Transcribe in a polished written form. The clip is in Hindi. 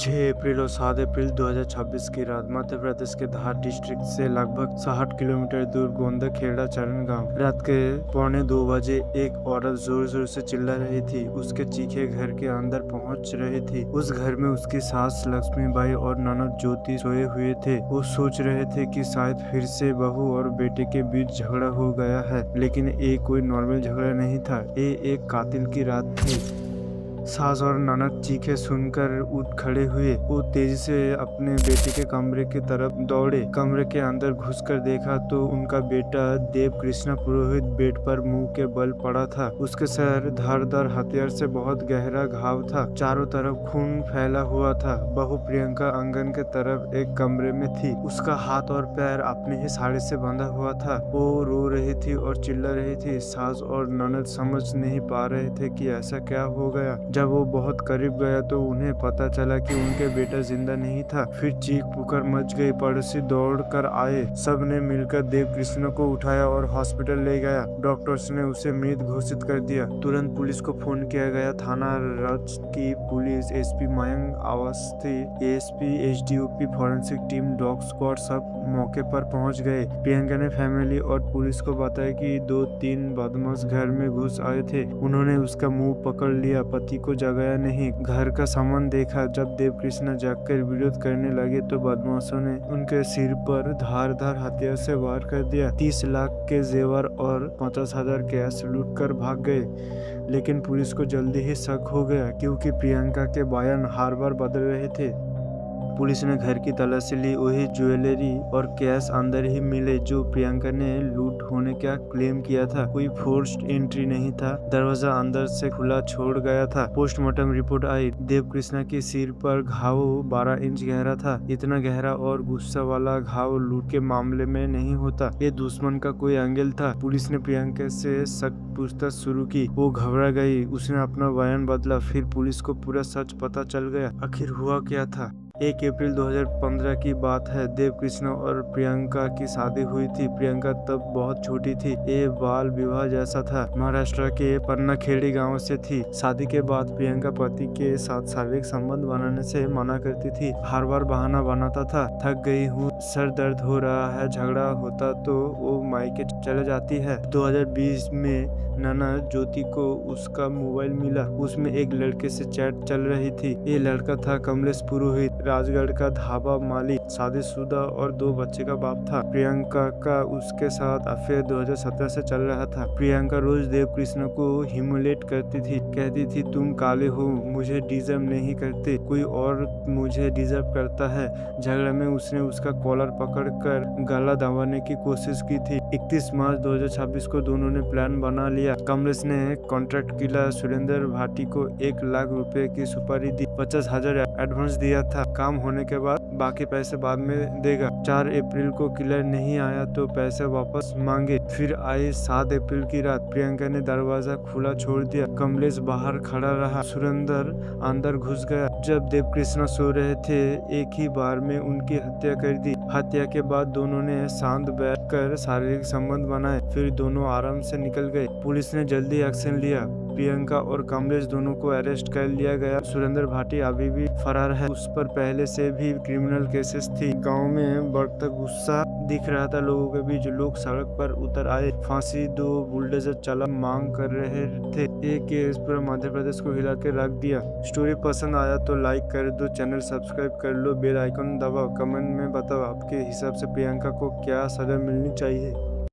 6 अप्रैल और 7 अप्रैल 2026 की रात मध्य प्रदेश के धार डिस्ट्रिक्ट से लगभग 60 किलोमीटर दूर गोंदा खेड़ा चरण गांव। रात के 1:45 एक औरत जोर जोर से चिल्ला रही थी। उसके चीखे घर के अंदर पहुंच रही थी। उस घर में उसकी सास लक्ष्मीबाई और ननद ज्योति सोए हुए थे। वो सोच रहे थे कि शायद फिर से बहू और बेटे के बीच झगड़ा हो गया है, लेकिन ये कोई नॉर्मल झगड़ा नहीं था। ये एक कातिल की रात थी। सास और ननद चीखे सुनकर उठ खड़े हुए। वो तेजी से अपने बेटे के कमरे की तरफ दौड़े। कमरे के अंदर घुसकर देखा तो उनका बेटा देव कृष्णा पुरोहित बेड पर मुंह के बल पड़ा था। उसके सर धारदार हथियार से बहुत गहरा घाव था। चारों तरफ खून फैला हुआ था। बहू प्रियंका आंगन के तरफ एक कमरे में थी। उसका हाथ और पैर अपने ही साड़ी से बंधा हुआ था। वो रो रही थी और चिल्ला रही थी। सास और ननद समझ नहीं पा रहे थे कि ऐसा क्या हो गया। जब वो बहुत करीब गया तो उन्हें पता चला कि उनके बेटा जिंदा नहीं था। फिर चीख पुकार मच गई। पड़ोसी दौड़ कर आए। सब ने मिलकर देव कृष्ण को उठाया और हॉस्पिटल ले गया। डॉक्टर्स ने उसे मृत घोषित कर दिया। तुरंत पुलिस को फोन किया गया। थाना रच की police, SP Mayank Awasthi, ASP, SDOP, forensic team, dog squad सब मौके पर पहुंच गए। प्रियंका ने फैमिली और पुलिस को बताया कि 2-3 बदमाश घर में घुस आए थे। उन्होंने उसका मुंह पकड़ लिया, पति को जगाया नहीं। घर का सामान देखा। जब देव कृष्ण जागकर विरोध करने लगे तो बदमाशों ने उनके सिर पर धारदार हथियार से वार कर दिया। 30 लाख के जेवर और 50,000 कैश लूट कर भाग गए। लेकिन पुलिस को जल्दी ही शक हो गया, क्योंकि प्रियंका के बयान हर बार बदल रहे थे। पुलिस ने घर की तलाशी ली। वही ज्वेलरी और कैश अंदर ही मिले जो प्रियंका ने लूट होने का क्लेम किया था। कोई फोर्स्ड एंट्री नहीं था। दरवाजा अंदर से खुला छोड़ गया था। पोस्टमार्टम रिपोर्ट आई। देव कृष्णा के सिर पर घाव 12 इंच गहरा था। इतना गहरा और गुस्सा वाला घाव लूट के मामले में नहीं होता। ये दुश्मन का कोई एंगल था। पुलिस ने प्रियंका से सख्त पूछताछ शुरू की। वो घबरा गई। उसने अपना बयान बदला। फिर पुलिस को पूरा सच पता चल गया। आखिर हुआ क्या था। 1 अप्रैल 2015 की बात है। देव कृष्ण और प्रियंका की शादी हुई थी। प्रियंका तब बहुत छोटी थी। ये बाल विवाह जैसा था। महाराष्ट्र के पन्नाखेड़ी गांव से थी। शादी के बाद प्रियंका पति के साथ शारीरिक संबंध बनाने से मना करती थी। हर बार बहाना बनाता था। थक गई हूँ, सर दर्द हो रहा है। झगड़ा होता तो वो मायके चले जाती है। 2020 में ननद ज्योति को उसका मोबाइल मिला। उसमें एक लड़के से चैट चल रही थी। ये लड़का था कमलेश पुरोहित, राजगढ़ का ढाबा मालिक, शादीशुदा और 2 बच्चे का बाप था। प्रियंका का उसके साथ अफेयर 2017 से चल रहा था। प्रियंका रोज देव कृष्ण को ह्यूमिलेट करती थी। कहती थी, तुम काले हो, मुझे डिजर्व नहीं करते, कोई और मुझे डिजर्व करता है। झगड़े में उसने उसका कॉलर पकड़कर गला दबाने की कोशिश की थी। 31 मार्च 2026 को दोनों ने प्लान बना लिया। कमलेश ने कॉन्ट्रैक्ट किलर सुरेंद्र भाटी को 1 लाख रुपए की सुपारी दी। 50,000 एडवांस दिया था। काम होने के बाद बाकी पैसे बाद में देगा। 4 अप्रैल को किलर नहीं आया तो पैसे वापस मांगे। फिर आई 7 अप्रैल की रात। प्रियंका ने दरवाजा खुला छोड़ दिया। कमलेश बाहर खड़ा रहा। सुरेंद्र अंदर घुस गया। जब देव कृष्ण सो रहे थे, एक ही बार में उनकी हत्या कर दी। हत्या के बाद दोनों ने शांत बैठकर शारीरिक संबंध बनाए। फिर दोनों आराम से निकल गए। पुलिस ने जल्दी एक्शन लिया। प्रियंका और कमलेश दोनों को अरेस्ट कर लिया गया। सुरेंद्र भाटी अभी भी फरार है। उस पर पहले से भी क्रिमिनल केसेस थी। गांव में बढ़ता गुस्सा दिख रहा था लोगों के बीच। लोग सड़क पर उतर आए। फांसी दो, बुलडोजर चला मांग कर रहे थे। ये केस पूरा मध्य प्रदेश को हिला के रख दिया। स्टोरी पसंद आया तो लाइक कर दो, चैनल सब्सक्राइब कर लो, बेल आइकन दबाओ। कमेंट में बताओ आपके हिसाब से प्रियंका को क्या सजा मिलनी चाहिए।